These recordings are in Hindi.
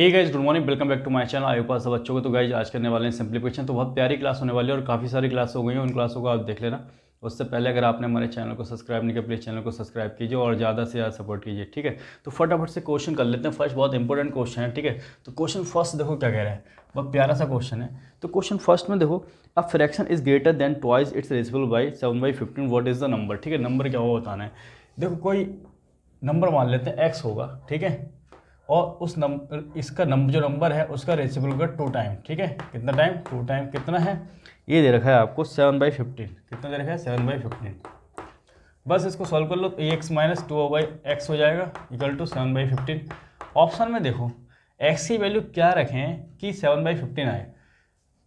Hey guys, good morning, welcome back to my channel. आई पास सब बच्चों को। तो गाइज आज करने वाले हैं सिंप्लीफिकेशन। तो बहुत प्यारी क्लास होने वाली है और काफ़ी सारी क्लास हो गई हैं, उन क्लासों को आप देख लेना। उससे पहले अगर आपने हमारे चैनल को सब्सक्राइब नहीं किया, प्लीज़ चैनल को सब्सक्राइब कीजिए और ज़्यादा से ज़्यादा सपोर्ट कीजिए, ठीक है। तो फटाफट से क्वेश्चन कर लेते हैं। फर्स्ट बहुत इंपॉर्टेंट क्वेश्चन है, ठीक है। तो क्वेश्चन फर्स्ट देखो क्या कह रहा है, बहुत प्यारा सा क्वेश्चन है। तो क्वेश्चन फर्स्ट में देखो, a fraction is greater than twice its reciprocal by 7/15, what is the number, ठीक है। नंबर क्या होगा बताना है। देखो कोई नंबर मान लेते हैं x होगा, ठीक है। और उस नंबर इसका नंबर जो नंबर है उसका रेसिप्रोकल 2 टाइम, ठीक है। कितना टाइम? 2 टाइम। कितना है? ये दे रखा है आपको 7/15। कितना दे रखा है? 7/15। बस इसको सॉल्व कर लो तो x माइनस 2/x हो जाएगा इक्वल टू 7/15। ऑप्शन में देखो x की वैल्यू क्या रखें कि 7/15 आए।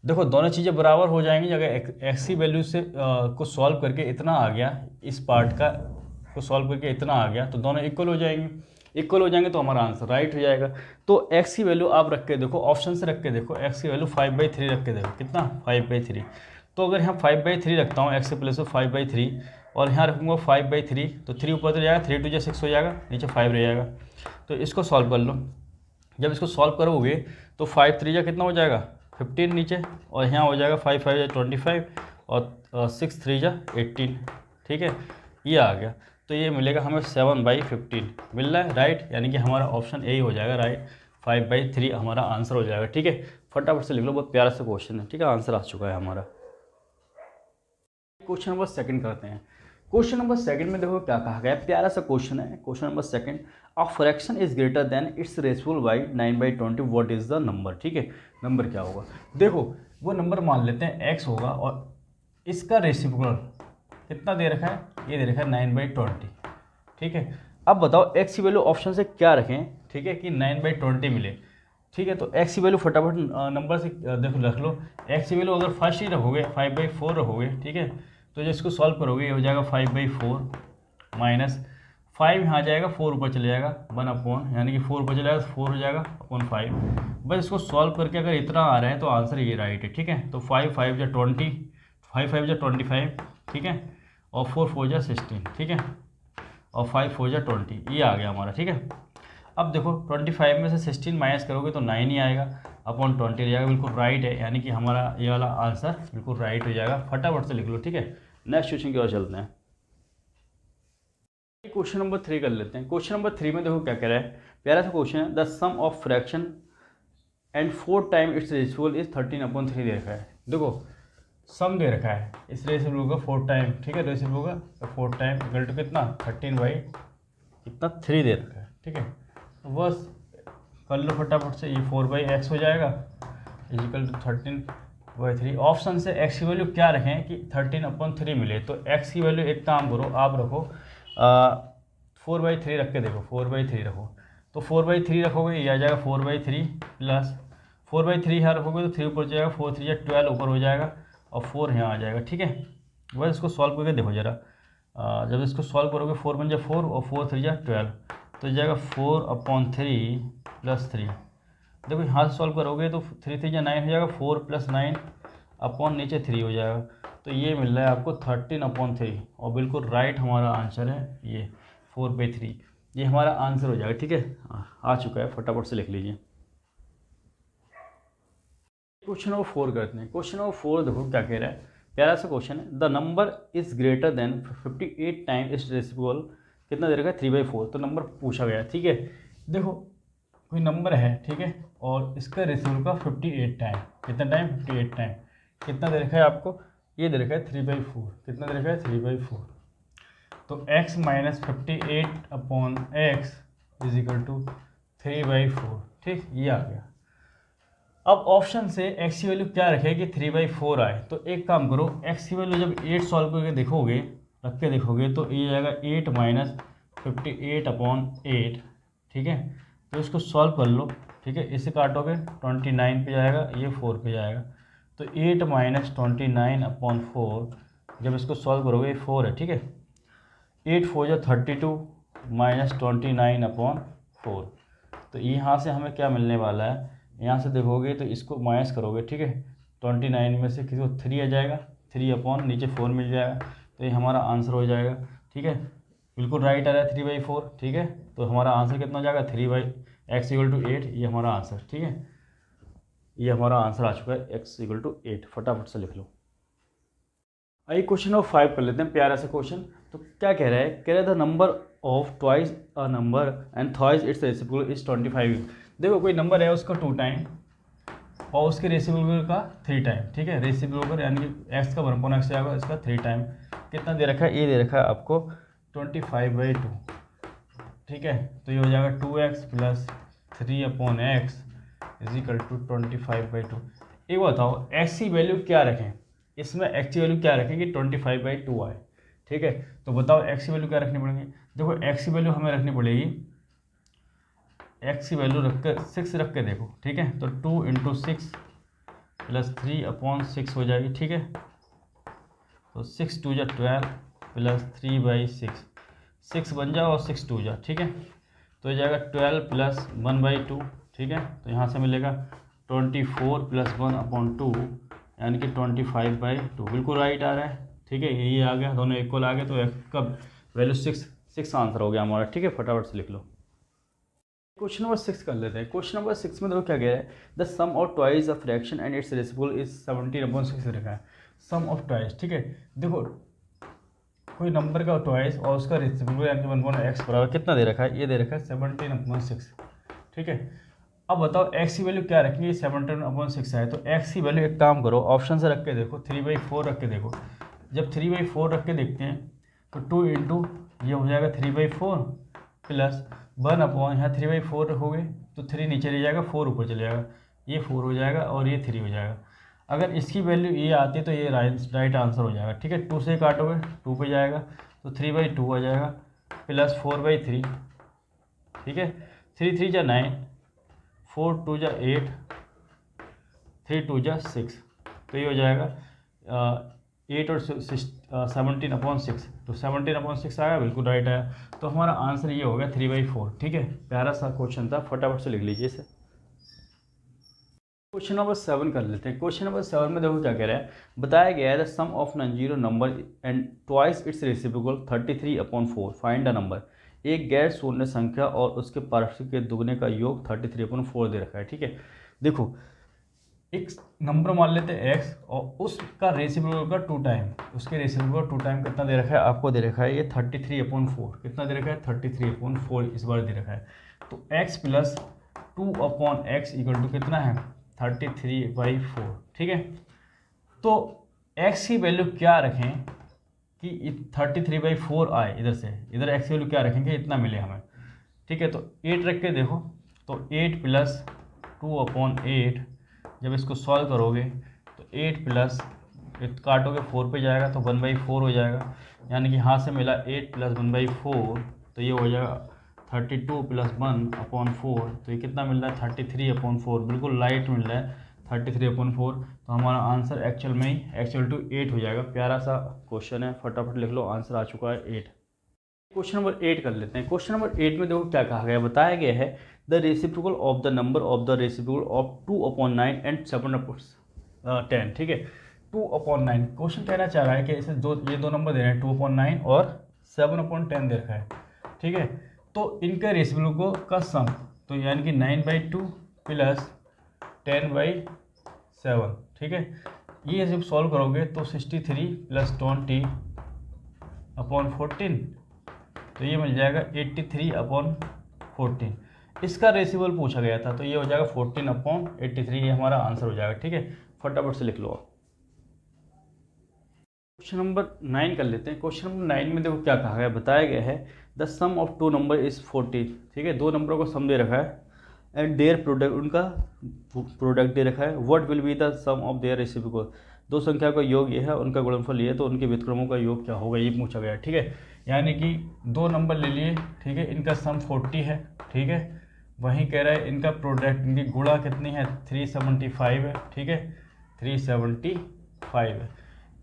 देखो दोनों चीज़ें बराबर हो जाएंगी। अगर x की वैल्यू से को सॉल्व करके इतना आ गया, इस पार्ट का को सॉल्व करके इतना आ गया, तो दोनों इक्वल हो जाएंगे। इक्वल हो जाएंगे तो हमारा आंसर राइट हो जाएगा। तो x की वैल्यू आप रख के देखो, ऑप्शन से रख के देखो, x की वैल्यू 5/3 रख के देखो। कितना? 5/3। तो अगर यहाँ 5/3 रखता हूँ, x के प्लेस में 5/3 और यहाँ रखूँगा 5/3, तो 3 ऊपर तो जाएगा, 3 2 6 हो जाएगा, नीचे 5 रह जाएगा। तो इसको सॉल्व कर लो। जब इसको सॉल्व करोगे तो 5 3 जा कितना हो जाएगा? 15 नीचे, और यहाँ हो जाएगा 5 5 जा 25 और 6 3 जा 18, ठीक है। ये आ गया। तो ये मिलेगा हमें 7/15 मिल रहा है, राइट। यानी कि हमारा ऑप्शन ए ही हो जाएगा, राइट। 5/3 हमारा आंसर हो जाएगा, ठीक है। फटाफट से लिख लो, बहुत प्यारा सा क्वेश्चन है, ठीक है। आंसर आ चुका है हमारा। क्वेश्चन नंबर सेकंड करते हैं। क्वेश्चन नंबर सेकंड में देखो क्या कहा गया है, प्यारा सा क्वेश्चन है। Question number second, a fraction is greater than it's reciprocal by 9/20, what is the number, ठीक है। नंबर क्या होगा? देखो वो नंबर मान लेते हैं x होगा और इसका रेसिप्रोकल कितना दे रखा है? ये दे रखा है 9/20, ठीक है। अब बताओ x की वैल्यू ऑप्शन से क्या रखें, ठीक है, कि 9/20 मिले, ठीक है। तो x की वैल्यू फटाफट नंबर से देखो रख लो। x की वैल्यू अगर फर्स्ट ही रखोगे 5/4 रखोगे, ठीक है। तो जो इसको सॉल्व करोगे ये हो जाएगा 5/4 माइनस 5 यहाँ आ जाएगा, 4 ऊपर चले जाएगा 1 यानी कि 4 ऊपर चले जाएगा तो 4 हो जाएगा अपॉन 5। बस इसको सॉल्व करके अगर इतना आ रहा है तो आंसर ये राइट है, ठीक है। तो 5 5 जा 20, 5 5 जा 25, ठीक है। और 4 4 जा 16, ठीक है। और 5 4 जा 20, ये आ गया हमारा, ठीक है। अब देखो 25 में से 16 माइनस करोगे तो 9 ही आएगा, अपॉन 20 रह जाएगा, बिल्कुल राइट है। यानी कि हमारा ये वाला आंसर बिल्कुल राइट हो जाएगा। फटाफट से लिख लो, ठीक है। नेक्स्ट क्वेश्चन की ओर चलते हैं। क्वेश्चन नंबर 3 कर लेते हैं। क्वेश्चन नंबर 3 में देखो क्या कह रहा है, प्यारा सा क्वेश्चन है। The sum of fraction and 4 time its reciprocal is 13/3 दे रखा है। देखो सम दे रखा है, इस रेसिप्रोकल का 4 टाइम, ठीक है। रेसिप्रोकल का 4 टाइम इक्वल टू कितना? 13/3 दे रखा है, ठीक है। तो बस कर लो फटाफट से, ये 4/x हो जाएगा इजिकल टू 13/3। ऑप्शन से x की वैल्यू क्या रखें कि 13/3 मिले। तो x की वैल्यू एक काम करो, आप रखो 4/3 रख के देखो, 4/3 रखो। तो 4/3 रखोगे ये आ जाएगा 4/3 प्लस 4/3 यहाँ रखोगे तो 3 ऊपर जाएगा, 4 3 12 ऊपर हो जाएगा और 4 यहाँ आ जाएगा, ठीक है। बस इसको सॉल्व करके देखो जरा। जब इसको सॉल्व करोगे 4 1 जा 4 और 4 3 जा 12, तो जाएगा 4/3 प्लस 3। देखो यहाँ से सॉल्व करोगे तो 3 3 जा 9 हो जाएगा, 4 प्लस 9 अपॉन नीचे 3 हो जाएगा। तो ये मिल रहा है आपको 13/3 और बिल्कुल राइट हमारा आंसर है ये 4/3। ये हमारा आंसर हो जाएगा, ठीक है। आ चुका है, फटाफट से लिख लीजिए। क्वेश्चन नंबर 4 करते हैं। क्वेश्चन नंबर 4 देखो क्या कह रहा है, प्यारा सा क्वेश्चन है। The number is greater than 58 time its reciprocal, कितना दे रखा है? 3/4। तो नंबर पूछा गया है, ठीक है। देखो कोई नंबर है, ठीक है, और इसका रेसिप्रोकल का 58 टाइम, कितना टाइम? 58 टाइम। कितना दे रखा है आपको? ये दे रखा है 3/4। कितना दे रखा है? 3/4। तो x minus 58/x is equal to 3/4, ठीक, ये आ गया। अब ऑप्शन से x की वैल्यू क्या रखे कि 3/4 आए। तो एक काम करो, x की वैल्यू जब 8 सॉल्व करके देखोगे, रख के देखोगे, तो ये जाएगा 8 माइनस 58/8, ठीक है। तो इसको सॉल्व कर लो, ठीक है। इसे काटोगे 29 पे जाएगा, ये 4 पे जाएगा। तो 8 माइनस 29/4, जब इसको सॉल्व करोगे 4 है, ठीक है। 8 4 जा 32 माइनस 29/4। तो यहाँ से हमें क्या मिलने वाला है? यहाँ से देखोगे तो इसको माइनस करोगे, ठीक है। 29 में से किसी को 3 आ जाएगा, 3 अपॉन नीचे 4 मिल जाएगा। तो ये हमारा आंसर हो जाएगा, ठीक है। बिल्कुल राइट आ रहा है 3/4, ठीक है। तो हमारा आंसर कितना हो जाएगा? x इक्वल टू 8, ये हमारा आंसर। ठीक है, ये हमारा आंसर आ चुका है x इक्वल टू 8। फटाफट से लिख लो। आइए क्वेश्चन नंबर 5 कर लेते हैं, प्यारा सा क्वेश्चन। तो क्या कह रहा है, कह रहा है the number of twice a number and thrice its reciprocal is 25। देखो कोई नंबर है उसका 2 टाइम और उसके रेसिप्रोकल का 3 टाइम। ठीक है, रेसिप्रोकल यानी कि x का 1/x जाएगा, इसका 3 टाइम। कितना दे रखा है, ये दे रखा है आपको 25/2। ठीक है, तो ये हो जाएगा 2x plus 3/x is equal to 25/2। एक बताओ x की वैल्यू क्या रखें, इसमें x की वैल्यू क्या रखें कि 25/2 आए। ठीक है, तो बताओ x की वैल्यू क्या रखनी पड़ेगी। देखो x की वैल्यू हमें रखनी पड़ेगी, x की वैल्यू रख कर 6 रख के देखो। ठीक है, तो 2 × 6 प्लस 3/6 हो जाएगी। ठीक है, तो 6 2 जा 12 प्लस 3/6, 6 बन जाओ और 6 2 जा। ठीक है, तो ये जाएगा 12 प्लस 1/2। ठीक है, तो यहाँ से मिलेगा 24 प्लस 1/2 यानी कि 25/2। बिल्कुल राइट आ रहा है। ठीक है, ये आ गया, दोनों इक्वल आ गए, तो x का वैल्यू 6 आंसर हो गया हमारा। ठीक है, फटाफट से लिख लो। क्वेश्चन नंबर 6 कर लेते हैं। क्वेश्चन नंबर 6 में देखो क्या कह रहा है, the sum of twice a fraction and its reciprocal is 17/6 रखा है। सम ऑफ ट्वाइस, ठीक है, देखो कोई नंबर का ट्वाइस और उसका रेसिप्रोकल यानी कि 1/x बराबर कितना दे रखा है, ये दे रखा है 17/6। ठीक है, अब बताओ x की वैल्यू क्या रखेंगे, 17/6 है, तो x की वैल्यू एक काम करो, ऑप्शन से रख के देखो, 3/4 रख के देखो। जब 3/4 रख के देखते हैं तो 2 इंटू ये हो जाएगा 3/4 प्लस 1 यहाँ 3/4 हो गए, तो 3 नीचे ले जाएगा, 4 ऊपर चले जाएगा, ये 4 हो जाएगा और ये 3 हो जाएगा। अगर इसकी वैल्यू ये आती है तो ये राइट आंसर हो जाएगा। ठीक है, 2 से काटोगे 2 पे जाएगा, तो 3/2 आ जाएगा प्लस 4/3। ठीक है, 3 3 जा 9, 4 2 जा 8, 3 2 जा 6, तो ये हो जाएगा 8 और 17/6, तो 17/6 आया, बिल्कुल राइट आया। तो हमारा आंसर ये हो गया 3/4। ठीक है, प्यारा सा क्वेश्चन था, फटाफट से लिख लीजिए इसे। क्वेश्चन नंबर 7 कर लेते हैं। क्वेश्चन नंबर 7 में देखो क्या कह रहा है, बताया गया है the sum of non zero number and twice its reciprocal 33/4 find the number. एक गैर शून्य संख्या और उसके पार्श्व के दुगने का योग 33/4 दे रखा है। ठीक है, देखो एक नंबर मान लेते हैं x और उसका रेसिप्रोकल का 2 टाइम, उसके रेसिप्रोकल का 2 टाइम कितना दे रखा है, आपको दे रखा है ये 33/4। कितना दे रखा है, 33/4 इस बार दे रखा है। तो x plus 2/x equal to कितना है, 33/4। ठीक है, तो x की वैल्यू क्या रखें कि 33/4 आए, इधर से इधर x की वैल्यू क्या रखेंगे, इतना मिले हमें। ठीक है, तो 8 रख के देखो, तो 8 प्लस 2/8, जब इसको सॉल्व करोगे तो 8 प्लस काटोगे 4 पे जाएगा, तो 1/4 हो जाएगा, यानी कि यहाँ से मिला 8 प्लस 1/4, तो ये हो जाएगा 32 प्लस 1/4, तो ये कितना मिल रहा है, 33/4। बिल्कुल राइट मिल रहा है 33/4। तो हमारा आंसर एक्चुअल में ही एक्चुअल टू 8 हो जाएगा। प्यारा सा क्वेश्चन है, फटाफट लिख लो, आंसर आ चुका है 8। क्वेश्चन नंबर 8 कर लेते हैं। क्वेश्चन नंबर 8 में देखो क्या कहा गया, बताया गया है the reciprocal of the number of the reciprocal of 2/9 and 7/10। ठीक है, 2/9 क्वेश्चन कहना चाह रहा है कि इसे ये दो नंबर दे रहे हैं, 2/9 और 7/10 दे रखा है। ठीक है, तो इनके रेसिप्रोकल का सम, तो यानी कि 9/2 प्लस 10/7। ठीक है, ये जब सॉल्व करोगे तो 63 प्लस 20/14, तो ये मिल जाएगा 83/14। इसका रेसिप्रोकल पूछा गया था, तो ये हो जाएगा 14/83, ये हमारा आंसर हो जाएगा। ठीक है, फटाफट से लिख लो। क्वेश्चन नंबर 9 कर लेते हैं। क्वेश्चन नंबर 9 में देखो क्या कहा गया, बताया गया है the sum of 2 number is 40। ठीक है, 2 नंबरों को सम दे रखा है एंड देयर प्रोडक्ट, उनका प्रोडक्ट दे रखा है। What will be the sum of their reciprocal, दो संख्या का योग ये है, उनका गुणनफल ये है, तो उनके व्युत्क्रमों का योग क्या होगा, ये पूछा गया। ठीक है, यानी कि 2 नंबर ले लिए, ठीक है, इनका सम 40 है। ठीक है, वहीं कह रहा है इनका प्रोडक्ट, इनकी गुणा कितनी है, 375 है। ठीक है, 375 है।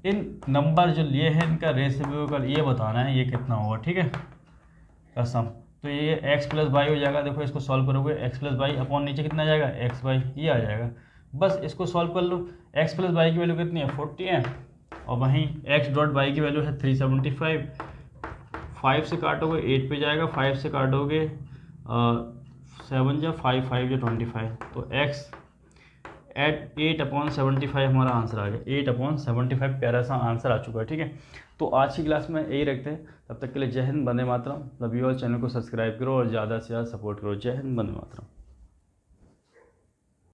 इन नंबर जो लिए हैं इनका रेसिप्रोकल ये बताना है, ये कितना होगा। ठीक है, का सम, तो ये x प्लस वाई हो जाएगा। देखो इसको सॉल्व करोगे, x प्लस वाई अपॉन नीचे कितना आ जाएगा, एक्स वाई, ये आ जाएगा। बस इसको सॉल्व कर लो, x प्लस वाई की वैल्यू कितनी है, 40 है, और वहीं x डॉट वाई की वैल्यू है 375। 5 से काटोगे 8 पे जाएगा, 5 से काटोगे 7 जा 5 5 जा 25, तो x एट 8/75 हमारा आंसर आ गया। 8/75 प्यारा सा आंसर आ चुका है। ठीक है, तो आज की क्लास में यही रखते हैं। तब तक के लिए जय हिंद, वंदे मातरम। Love you all. चैनल को सब्सक्राइब करो और ज़्यादा से ज़्यादा सपोर्ट करो। जय हिंद, वंदे मातरम।